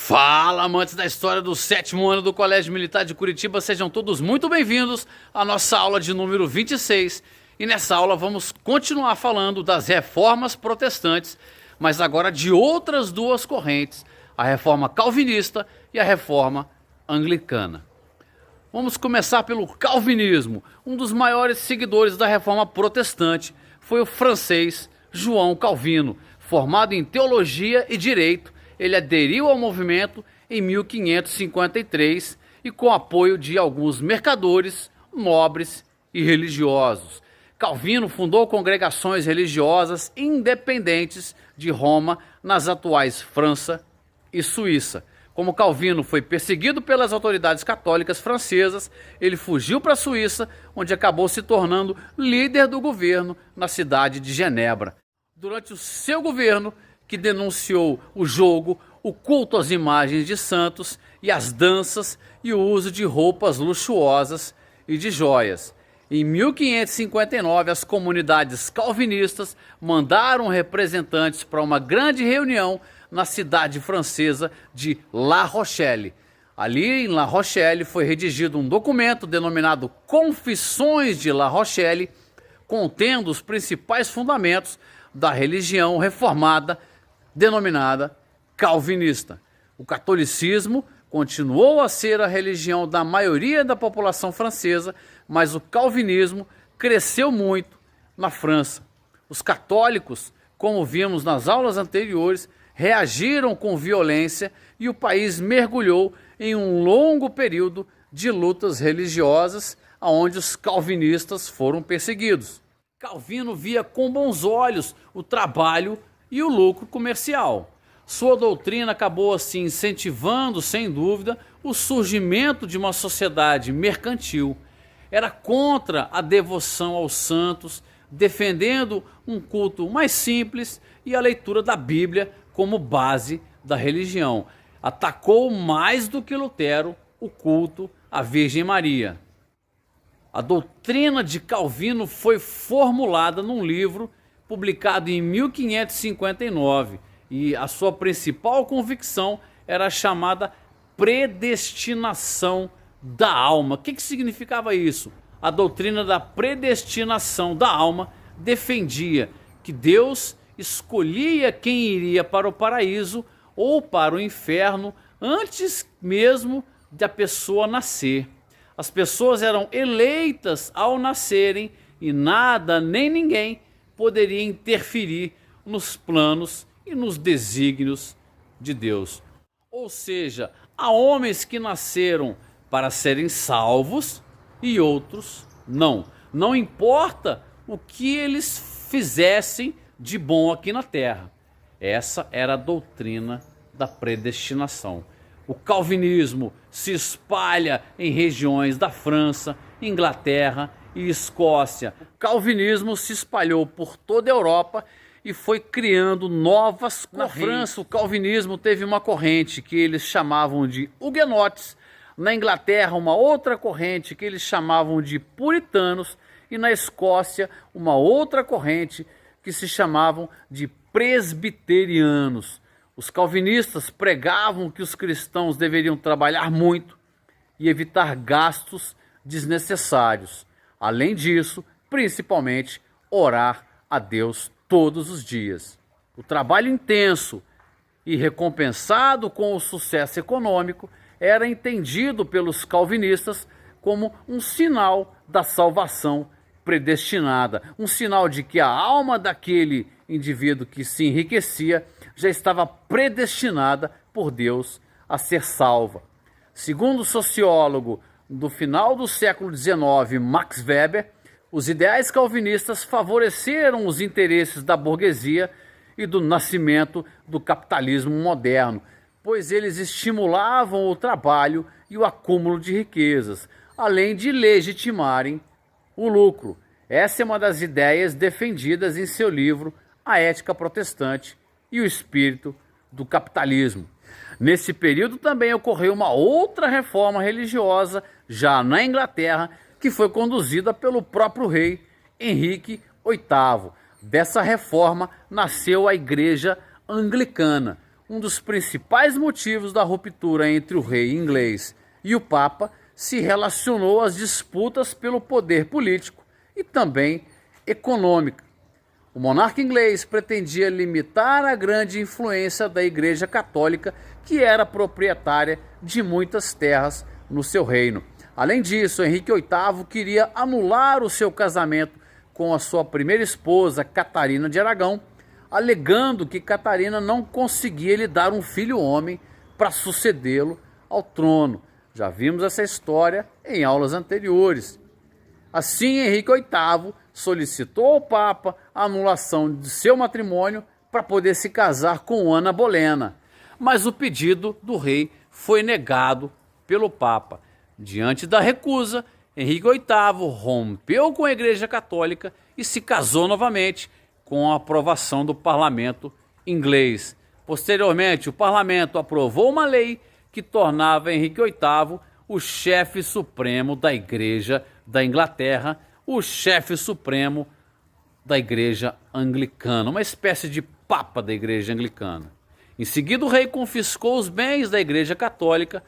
Fala, amantes da história do 7º ano do Colégio Militar de Curitiba, sejam todos muito bem-vindos à nossa aula de número 26. E nessa aula vamos continuar falando das reformas protestantes, mas agora de outras duas correntes, a reforma calvinista e a reforma anglicana. Vamos começar pelo calvinismo. Um dos maiores seguidores da reforma protestante foi o francês João Calvino. Formado em teologia e direito, ele aderiu ao movimento em 1553 e com apoio de alguns mercadores, nobres e religiosos. Calvino fundou congregações religiosas independentes de Roma nas atuais França e Suíça. Como Calvino foi perseguido pelas autoridades católicas francesas, ele fugiu para a Suíça, onde acabou se tornando líder do governo na cidade de Genebra. Durante o seu governo, que denunciou o jogo, o culto às imagens de santos e as danças e o uso de roupas luxuosas e de joias. Em 1559, as comunidades calvinistas mandaram representantes para uma grande reunião na cidade francesa de La Rochelle. Ali em La Rochelle foi redigido um documento denominado Confissões de La Rochelle, contendo os principais fundamentos da religião reformada denominada calvinista. O catolicismo continuou a ser a religião da maioria da população francesa, mas o calvinismo cresceu muito na França. Os católicos, como vimos nas aulas anteriores, reagiram com violência e o país mergulhou em um longo período de lutas religiosas, onde os calvinistas foram perseguidos. Calvino via com bons olhos o trabalho e o lucro comercial. Sua doutrina acabou assim incentivando, sem dúvida, o surgimento de uma sociedade mercantil. Era contra a devoção aos santos, defendendo um culto mais simples e a leitura da Bíblia como base da religião. Atacou mais do que Lutero o culto à Virgem Maria. A doutrina de Calvino foi formulada num livro publicado em 1559 e a sua principal convicção era a chamada predestinação da alma. O que significava isso? A doutrina da predestinação da alma defendia que Deus escolhia quem iria para o paraíso ou para o inferno antes mesmo da pessoa nascer. As pessoas eram eleitas ao nascerem e nada nem ninguém poderia interferir nos planos e nos desígnios de Deus. Ou seja, há homens que nasceram para serem salvos e outros não. Não importa o que eles fizessem de bom aqui na terra. Essa era a doutrina da predestinação. O calvinismo se espalha em regiões da França, Inglaterra e Escócia. O calvinismo se espalhou por toda a Europa e foi criando novas correntes. Na França, o calvinismo teve uma corrente que eles chamavam de huguenotes. Na Inglaterra, uma outra corrente que eles chamavam de puritanos. E na Escócia, uma outra corrente que se chamavam de presbiterianos. Os calvinistas pregavam que os cristãos deveriam trabalhar muito e evitar gastos desnecessários. Além disso, principalmente, orar a Deus todos os dias. O trabalho intenso e recompensado com o sucesso econômico era entendido pelos calvinistas como um sinal da salvação predestinada, um sinal de que a alma daquele indivíduo que se enriquecia já estava predestinada por Deus a ser salva. Segundo o sociólogo do final do século XIX, Max Weber, os ideais calvinistas favoreceram os interesses da burguesia e do nascimento do capitalismo moderno, pois eles estimulavam o trabalho e o acúmulo de riquezas, além de legitimarem o lucro. Essa é uma das ideias defendidas em seu livro A Ética Protestante e o Espírito do Capitalismo. Nesse período também ocorreu uma outra reforma religiosa, já na Inglaterra, que foi conduzida pelo próprio rei Henrique VIII. Dessa reforma nasceu a Igreja Anglicana, um dos principais motivos da ruptura entre o rei inglês e o Papa se relacionou às disputas pelo poder político e também econômico. O monarca inglês pretendia limitar a grande influência da Igreja Católica, que era proprietária de muitas terras no seu reino. Além disso, Henrique VIII queria anular o seu casamento com a sua primeira esposa, Catarina de Aragão, alegando que Catarina não conseguia lhe dar um filho homem para sucedê-lo ao trono. Já vimos essa história em aulas anteriores. Assim, Henrique VIII solicitou ao Papa a anulação de seu matrimônio para poder se casar com Ana Bolena, mas o pedido do rei foi negado pelo Papa. Diante da recusa, Henrique VIII rompeu com a Igreja Católica e se casou novamente com a aprovação do parlamento inglês. Posteriormente, o parlamento aprovou uma lei que tornava Henrique VIII o chefe supremo da Igreja da Inglaterra, o chefe supremo da Igreja Anglicana, uma espécie de papa da Igreja Anglicana. Em seguida, o rei confiscou os bens da Igreja Católica,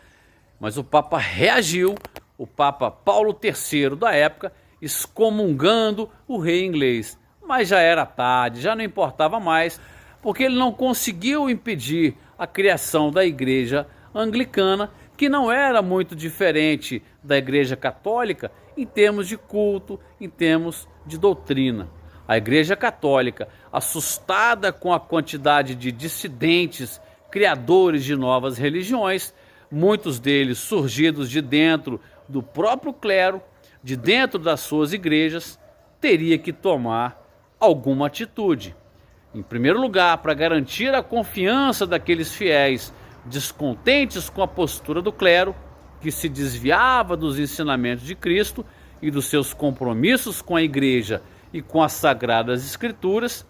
mas o Papa reagiu, o Papa Paulo III da época, excomungando o rei inglês. Mas já era tarde, já não importava mais, porque ele não conseguiu impedir a criação da Igreja Anglicana, que não era muito diferente da Igreja Católica em termos de culto, em termos de doutrina. A Igreja Católica, assustada com a quantidade de dissidentes, criadores de novas religiões, muitos deles surgidos de dentro do próprio clero, de dentro das suas igrejas, teria que tomar alguma atitude. Em primeiro lugar, para garantir a confiança daqueles fiéis descontentes com a postura do clero, que se desviava dos ensinamentos de Cristo e dos seus compromissos com a igreja e com as Sagradas Escrituras,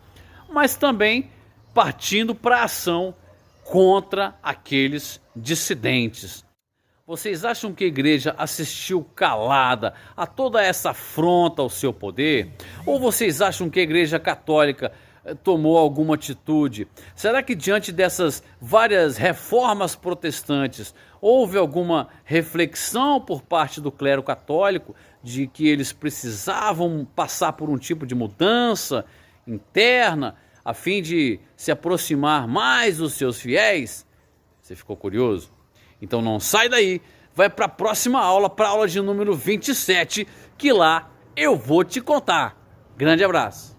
mas também partindo para a ação contra aqueles dissidentes. Vocês acham que a igreja assistiu calada a toda essa afronta ao seu poder? Ou vocês acham que a Igreja Católica tomou alguma atitude? Será que diante dessas várias reformas protestantes houve alguma reflexão por parte do clero católico de que eles precisavam passar por um tipo de mudança interna a fim de se aproximar mais dos seus fiéis? Você ficou curioso? Então não sai daí, vai para a próxima aula, para a aula de número 27, que lá eu vou te contar. Grande abraço.